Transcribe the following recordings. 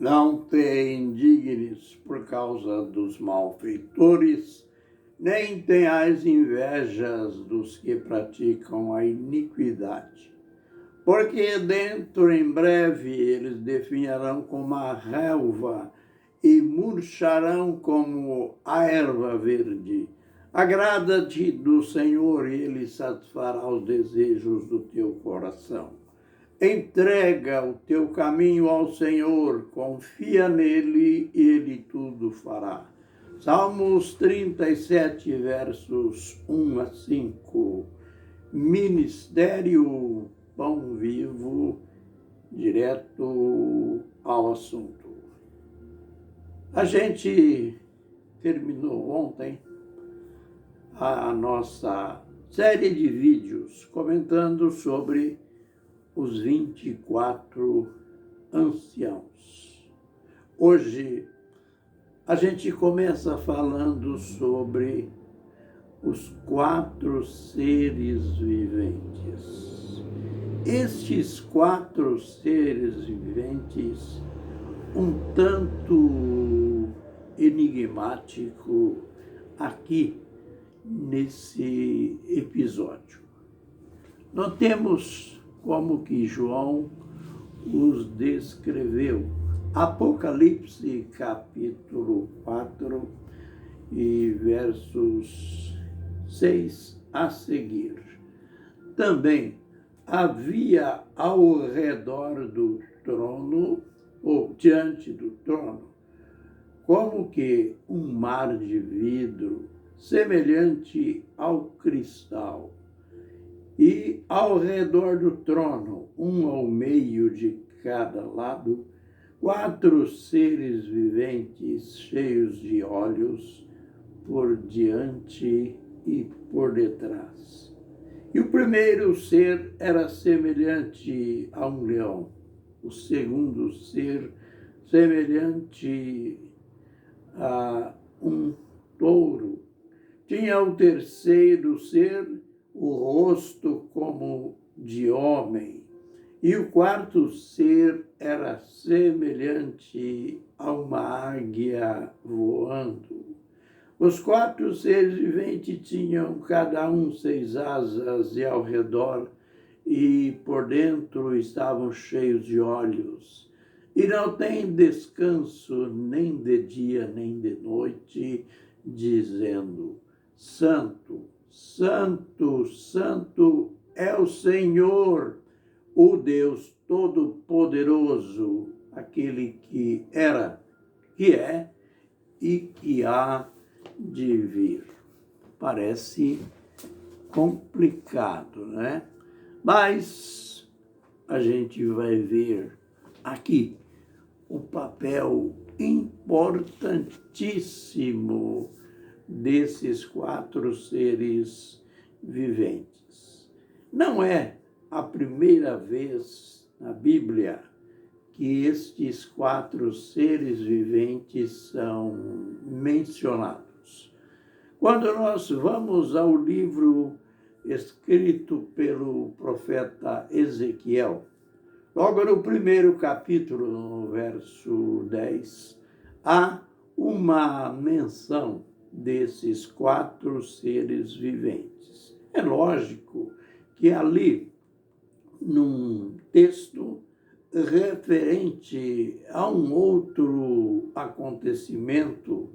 Não te indignes por causa dos malfeitores, nem tenhais invejas dos que praticam a iniquidade. Porque dentro em breve eles definharão como a relva e murcharão como a erva verde. Agrada-te do Senhor e Ele satisfará os desejos do teu coração. Entrega o teu caminho ao Senhor, confia nele e Ele tudo fará. Salmos 37, versos 1 a 5. Ministério Pão Vivo, direto ao assunto. A gente terminou ontem a nossa série de vídeos comentando sobre os 24 anciãos. Hoje a gente começa falando sobre os 4 seres viventes. Estes 4 seres viventes, um tanto enigmático aqui nesse episódio. Notemos como que João os descreveu. Apocalipse, capítulo 4, e versos 6 a seguir. Também havia ao redor do trono, ou diante do trono, como que um mar de vidro, semelhante ao cristal. E ao redor do trono, um ao meio de cada lado, 4 seres viventes cheios de olhos por diante e por detrás. E o primeiro ser era semelhante a um leão, o segundo ser semelhante a um touro. Tinha o terceiro ser o rosto como de homem, e o quarto ser era semelhante a uma águia voando. Os 4 seres viventes tinham cada um 6 asas e ao redor, e por dentro estavam cheios de olhos. E não tem descanso nem de dia nem de noite, dizendo: Santo, Santo, Santo é o Senhor, o Deus Todo-Poderoso, aquele que era, que é e que há de vir. Parece complicado, né? Mas a gente vai ver aqui o papel importantíssimo desses 4 seres viventes. Não é a primeira vez na Bíblia que estes 4 seres viventes são mencionados. Quando nós vamos ao livro escrito pelo profeta Ezequiel, logo no primeiro capítulo, no verso 10, há uma menção desses 4 seres viventes. É lógico que ali, num texto referente a um outro acontecimento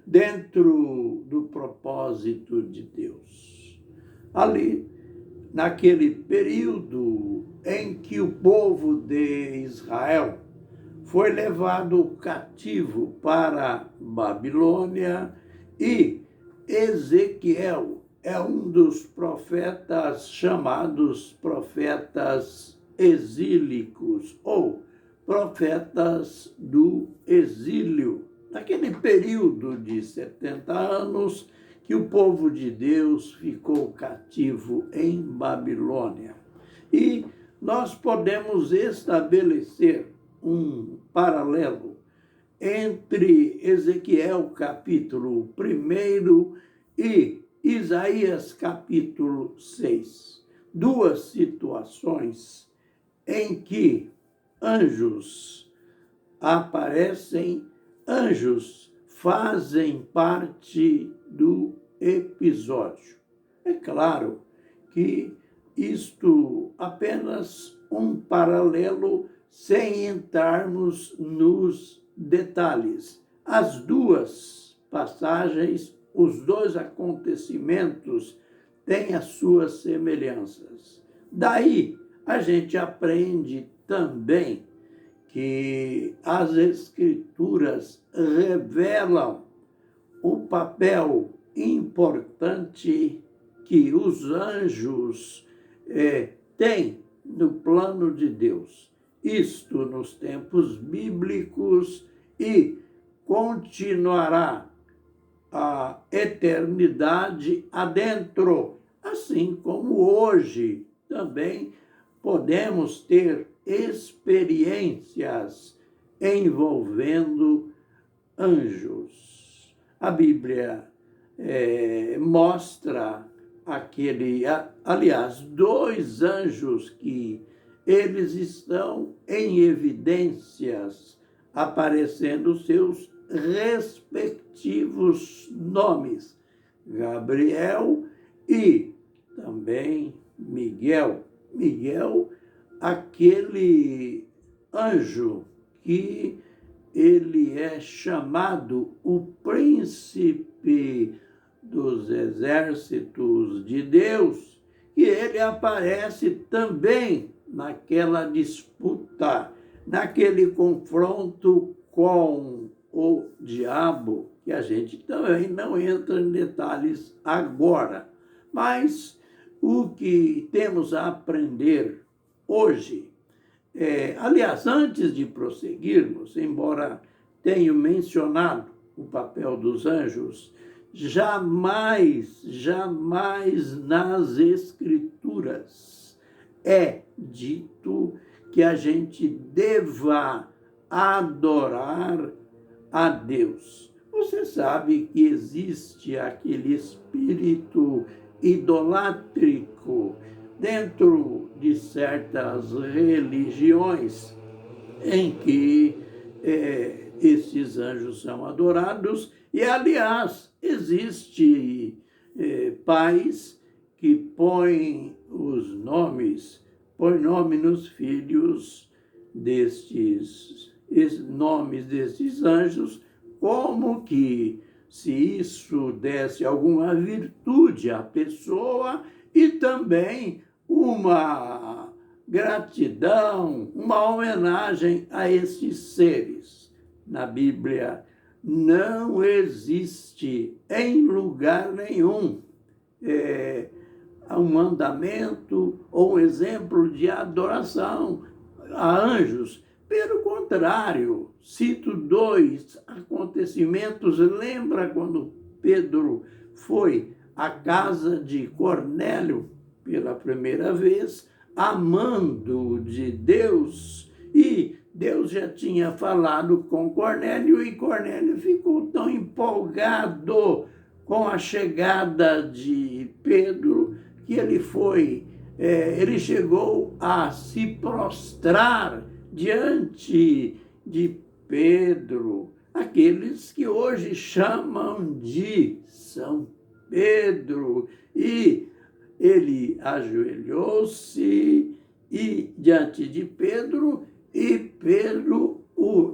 dentro do propósito de Deus. Ali, naquele período em que o povo de Israel foi levado cativo para Babilônia, e Ezequiel é um dos profetas chamados profetas exílicos, ou profetas do exílio. Naquele período de 70 anos que o povo de Deus ficou cativo em Babilônia. E nós podemos estabelecer um paralelo entre Ezequiel capítulo 1 e Isaías capítulo 6. 2 situações em que anjos aparecem anjos, fazem parte do episódio. É claro que isto apenas um paralelo sem entrarmos nos detalhes. As duas passagens, os dois acontecimentos têm as suas semelhanças. Daí a gente aprende também que as Escrituras revelam o papel importante que os anjos têm no plano de Deus. Isto nos tempos bíblicos e continuará a eternidade adentro, assim como hoje também podemos ter experiências envolvendo anjos. A Bíblia mostra dois anjos que eles estão em evidências, aparecendo seus respectivos nomes, Gabriel e também Miguel. Miguel, aquele anjo que ele é chamado o príncipe dos exércitos de Deus, e ele aparece também naquela disputa, naquele confronto com o diabo, que a gente também não entra em detalhes agora. Mas o que temos a aprender hoje, aliás, antes de prosseguirmos, embora tenha mencionado o papel dos anjos, jamais nas Escrituras é dito que a gente deva adorar a Deus. Você sabe que existe aquele espírito idolátrico dentro de certas religiões em que esses anjos são adorados. E, aliás, existe pais que põem nome nos filhos nomes destes anjos, como que se isso desse alguma virtude à pessoa e também uma gratidão, uma homenagem a esses seres. Na Bíblia não existe em lugar nenhum um mandamento ou um exemplo de adoração a anjos. Pelo contrário, cito dois acontecimentos. Lembra quando Pedro foi à casa de Cornélio pela primeira vez, amando de Deus, e Deus já tinha falado com Cornélio, e Cornélio ficou tão empolgado com a chegada de Pedro que ele chegou a se prostrar diante de Pedro, aqueles que hoje chamam de São Pedro, e ele ajoelhou-se diante de Pedro, e Pedro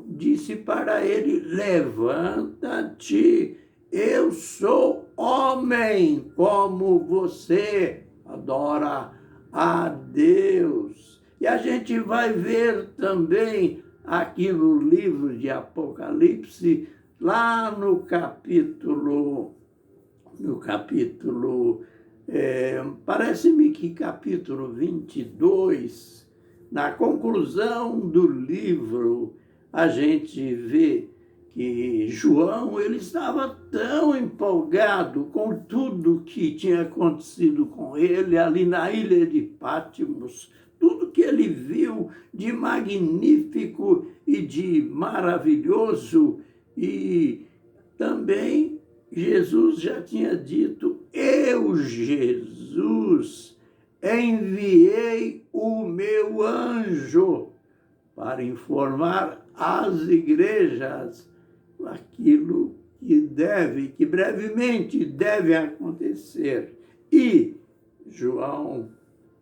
disse para ele: levanta-te, eu sou homem como você, adora a Deus. E a gente vai ver também aqui no livro de Apocalipse, lá no capítulo parece-me que capítulo 22, na conclusão do livro, a gente vê que João ele estava tão empolgado com tudo que tinha acontecido com ele ali na ilha de Patmos, tudo que ele viu de magnífico e de maravilhoso. E também Jesus já tinha dito: eu, Jesus, enviei o meu anjo para informar as igrejas aquilo que brevemente deve acontecer. E João,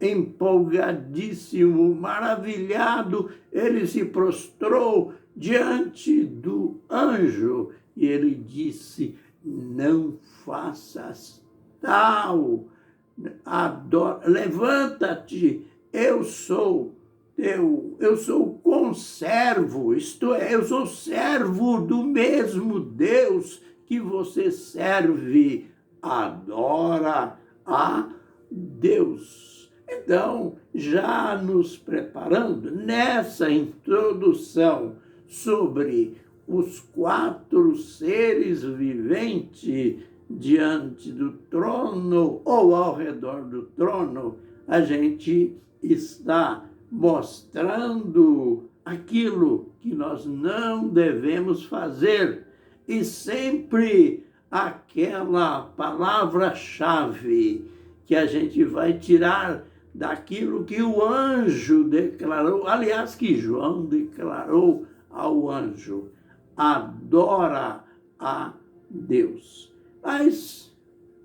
empolgadíssimo, maravilhado, ele se prostrou diante do anjo e ele disse: não faças tal, levanta-te, eu sou conservo, isto é, eu sou servo do mesmo Deus que você serve, adora a Deus. Então, já nos preparando nessa introdução sobre os 4 seres viventes diante do trono ou ao redor do trono, a gente está mostrando aquilo que nós não devemos fazer e sempre aquela palavra-chave que a gente vai tirar daquilo que o anjo declarou, aliás, que João declarou ao anjo: adora a Deus. Mas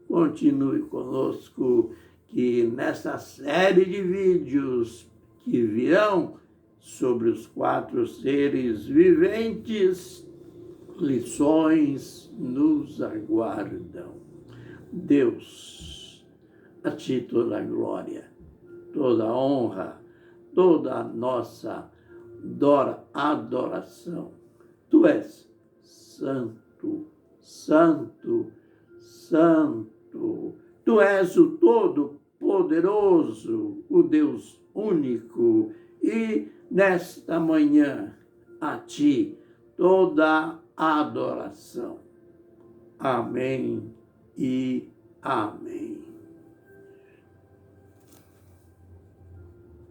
continue conosco, que nessa série de vídeos que virão sobre os 4 seres viventes, lições nos aguardam. Deus, a ti toda a glória, toda a honra, toda a nossa adoração. Tu és santo, santo, santo. Tu és o Todo-Poderoso, o Deus único. E nesta manhã, a ti toda a adoração. Amém e amém.